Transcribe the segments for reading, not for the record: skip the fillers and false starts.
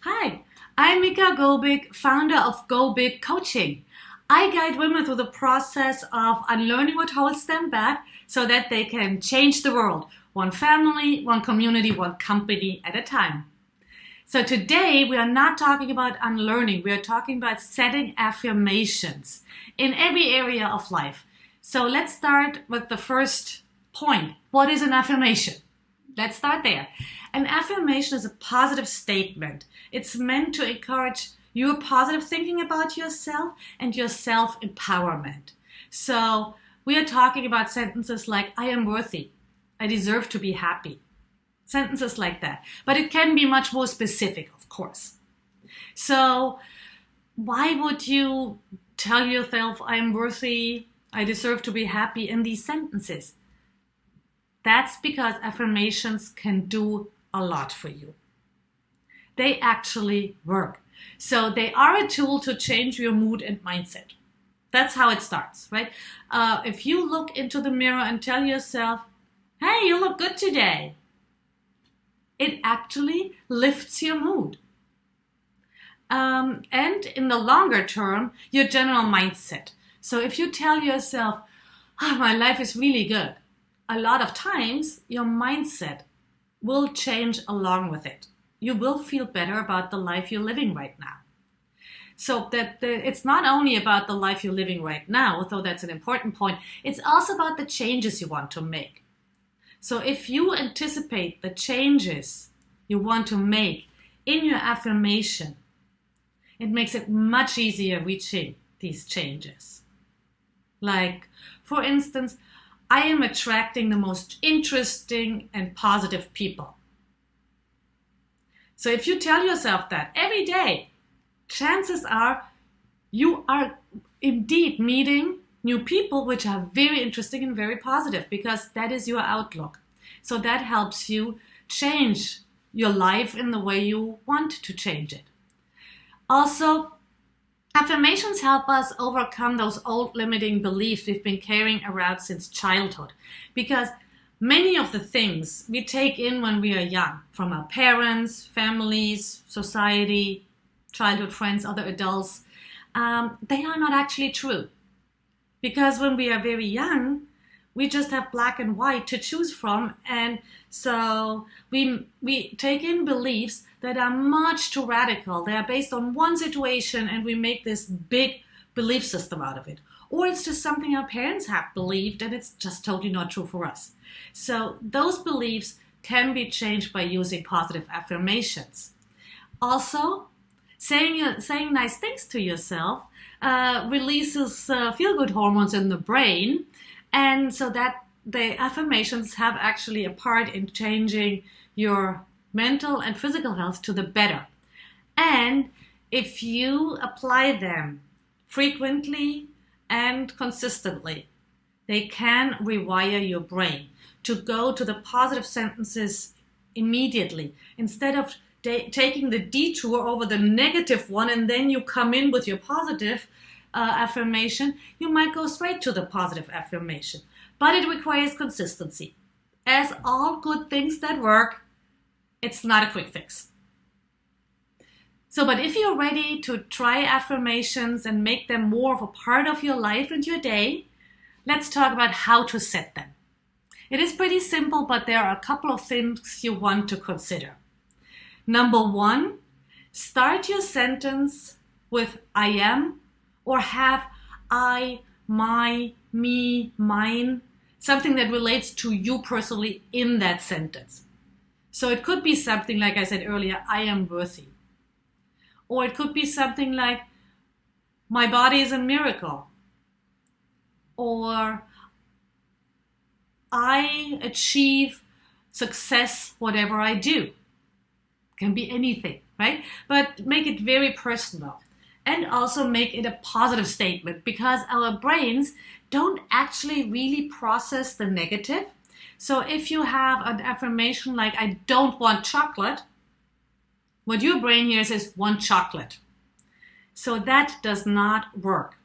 Hi, I'm Mika Gobik, founder of Go Big Coaching. I guide women through the process of unlearning what holds them back so that they can change the world, one family, one community, one company at a time. So today we are not talking about unlearning, we are talking about setting affirmations in every area of life. So let's start with the first point. What is an affirmation? Let's start there. An affirmation is a positive statement. It's meant to encourage your positive thinking about yourself and your self-empowerment. So we are talking about sentences like, I am worthy. I deserve to be happy. Sentences like that. But it can be much more specific, of course. So why would you tell yourself, I am worthy, I deserve to be happy in these sentences? That's because affirmations can do a lot for you. They actually work. So they are a tool to change your mood and mindset. That's how it starts, right? If you look into the mirror and tell yourself, hey, you look good today, it actually lifts your mood. And in the longer term, your general mindset. So if you tell yourself, my life is really good, a lot of times your mindset will change along with it. You will feel better about the life you're living right now. So that it's not only about the life you're living right now, although that's an important point, it's also about the changes you want to make. So if you anticipate the changes you want to make in your affirmation, it makes it much easier reaching these changes. Like, for instance, I am attracting the most interesting and positive people. So if you tell yourself that every day, chances are you are indeed meeting new people which are very interesting and very positive, because that is your outlook. So that helps you change your life in the way you want to change it. Also, affirmations help us overcome those old limiting beliefs we've been carrying around since childhood, because many of the things we take in when we are young, from our parents, families, society, childhood friends, other adults, they are not actually true. Because when we are very young, we just have black and white to choose from, and so we take in beliefs that are much too radical. They are based on one situation and we make this big belief system out of it. Or it's just something our parents have believed and it's just totally not true for us. So those beliefs can be changed by using positive affirmations. Also, saying nice things to yourself releases feel-good hormones in the brain, and so that the affirmations have actually a part in changing your mental and physical health to the better. And if you apply them frequently and consistently, they can rewire your brain to go to the positive sentences immediately, instead of taking the detour over the negative one and then you come in with your positive affirmation. You might go straight to the positive affirmation, but it requires consistency. As all good things that work, it's not a quick fix. So, but if you're ready to try affirmations and make them more of a part of your life and your day, let's talk about how to set them. It is pretty simple, but there are a couple of things you want to consider. Number one, start your sentence with I am, or have I, my, me, mine, something that relates to you personally in that sentence. So it could be something like I said earlier, I am worthy. Or it could be something like, my body is a miracle. Or I achieve success whatever I do. Can be anything, right? But make it very personal. And also make it a positive statement, because our brains don't actually really process the negative. So if you have an affirmation like, I don't want chocolate, what your brain hears is, want chocolate. So that does not work.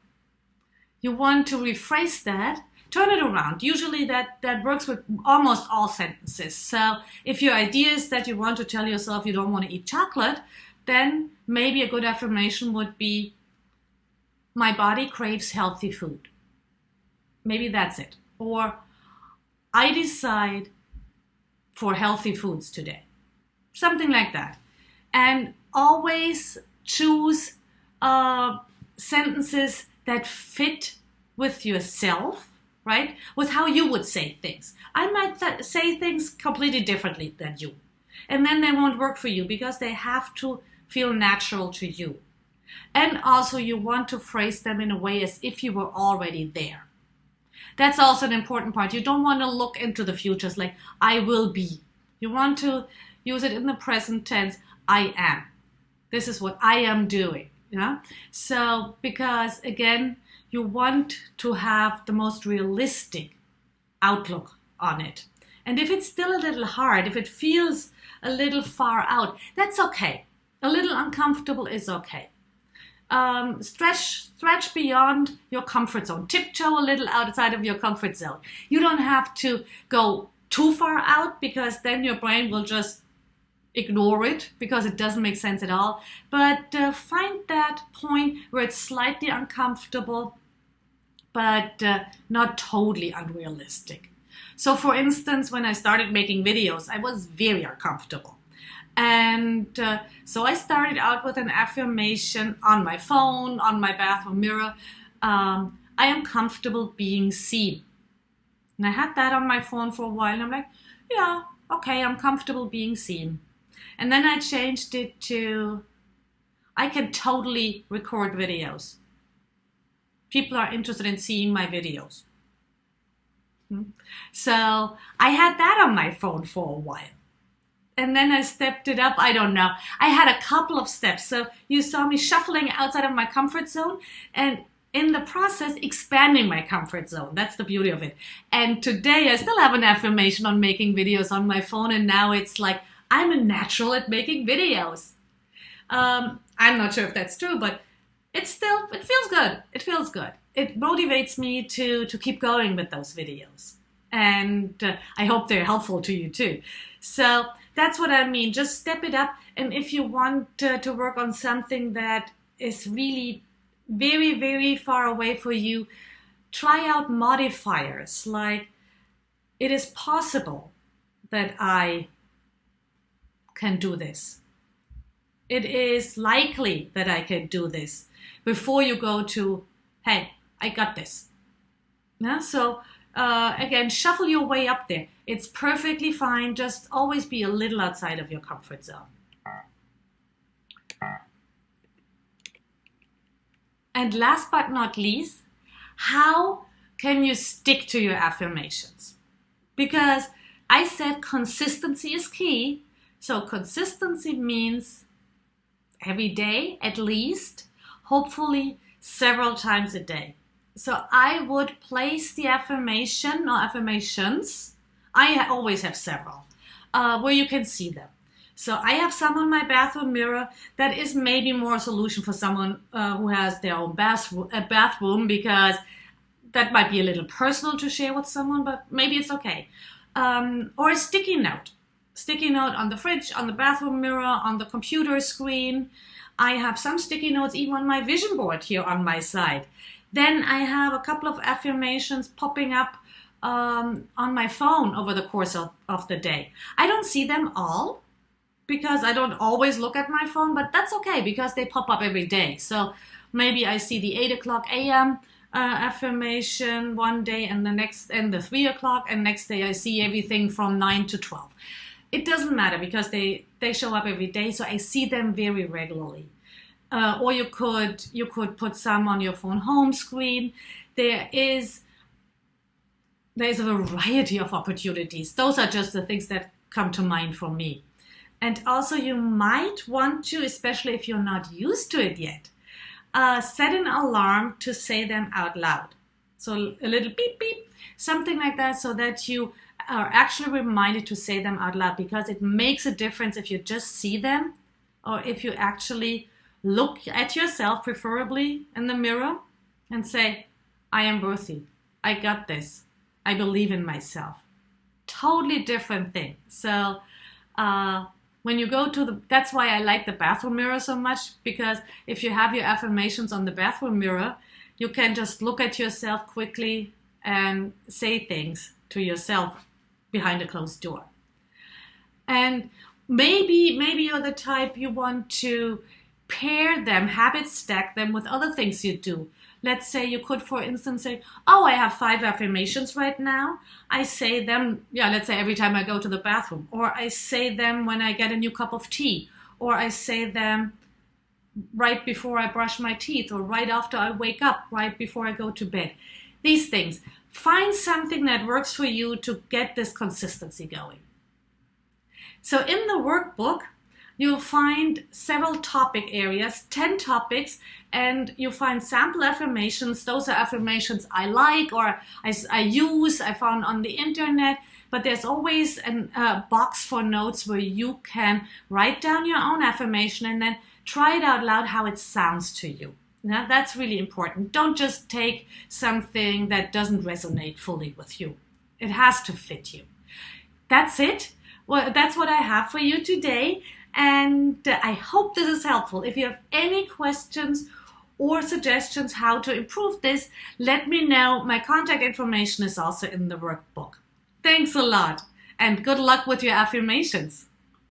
You want to rephrase that turn it around. Usually that works with almost all sentences. So if your idea is that you want to tell yourself you don't want to eat chocolate, then maybe a good affirmation would be, my body craves healthy food. Maybe that's it. Or, I decide for healthy foods today. Something like that. And always choose sentences that fit with yourself, right? With how you would say things. I might say things completely differently than you. And then they won't work for you because they have to feel natural to you. And also you want to phrase them in a way as if you were already there. That's also an important part. You don't want to look into the future as like, I will be. You want to use it in the present tense, I am. This is what I am doing. Yeah? So, because again, you want to have the most realistic outlook on it. And if it's still a little hard, if it feels a little far out, that's okay. A little uncomfortable is okay. Stretch beyond your comfort zone. Tiptoe a little outside of your comfort zone. You don't have to go too far out because then your brain will just ignore it because it doesn't make sense at all. But find that point where it's slightly uncomfortable, but not totally unrealistic. So for instance, when I started making videos, I was very uncomfortable. And so I started out with an affirmation on my phone, on my bathroom mirror. I am comfortable being seen. And I had that on my phone for a while. And I'm like, yeah, okay, I'm comfortable being seen. And then I changed it to, I can totally record videos. People are interested in seeing my videos. So I had that on my phone for a while. And then I stepped it up. I don't know. I had a couple of steps. So you saw me shuffling outside of my comfort zone and in the process expanding my comfort zone. That's the beauty of it. And today I still have an affirmation on making videos on my phone. And now it's like, I'm a natural at making videos. I'm not sure if that's true, but it feels good. It feels good. It motivates me to keep going with those videos. And I hope they're helpful to you too. So that's what I mean. Just step it up. And if you want to work on something that is really very, very far away for you, try out modifiers like, it is possible that I can do this. It is likely that I can do this, before you go to, hey, I got this. Yeah? So again, shuffle your way up there. It's perfectly fine. Just always be a little outside of your comfort zone. And last but not least, how can you stick to your affirmations? Because I said consistency is key. So consistency means every day at least, hopefully several times a day. So I would place the affirmation or affirmations. I always have several where you can see them. So I have some on my bathroom mirror. That is maybe more a solution for someone who has their own bathroom, because that might be a little personal to share with someone, but maybe it's okay. Or a sticky note. Sticky note on the fridge, on the bathroom mirror, on the computer screen. I have some sticky notes even on my vision board here on my side. Then I have a couple of affirmations popping up on my phone over the course of the day. I don't see them all because I don't always look at my phone, but that's okay because they pop up every day. So maybe I see the 8 o'clock a.m. Affirmation one day, and the 3 o'clock, and next day I see everything from 9 to 12. It doesn't matter because they show up every day, so I see them very regularly. Or you could put some on your phone home screen. There's a variety of opportunities. Those are just the things that come to mind for me. And also you might want to, especially if you're not used to it yet, set an alarm to say them out loud. So a little beep beep, something like that, so that you are actually reminded to say them out loud, because it makes a difference if you just see them or if you actually look at yourself, preferably in the mirror, and say, I am worthy. I got this. I believe in myself. Totally different thing. So when you go to that's why I like the bathroom mirror so much, because if you have your affirmations on the bathroom mirror, you can just look at yourself quickly and say things to yourself behind a closed door. And maybe you're the type you want to pair them, habit stack them with other things you do. Let's say you could, for instance, say, oh, I have 5 affirmations right now. I say them, let's say every time I go to the bathroom, or I say them when I get a new cup of tea, or I say them right before I brush my teeth, or right after I wake up, right before I go to bed. These things. Find something that works for you to get this consistency going. So in the workbook, you'll find several topic areas, 10 topics, and you'll find sample affirmations. Those are affirmations I like or I use, I found on the internet. But there's always a box for notes where you can write down your own affirmation and then try it out loud how it sounds to you. Now, that's really important. Don't just take something that doesn't resonate fully with you. It has to fit you. That's it. Well, that's what I have for you today. And I hope this is helpful. If you have any questions or suggestions how to improve this, let me know. My contact information is also in the workbook. Thanks a lot, and good luck with your affirmations.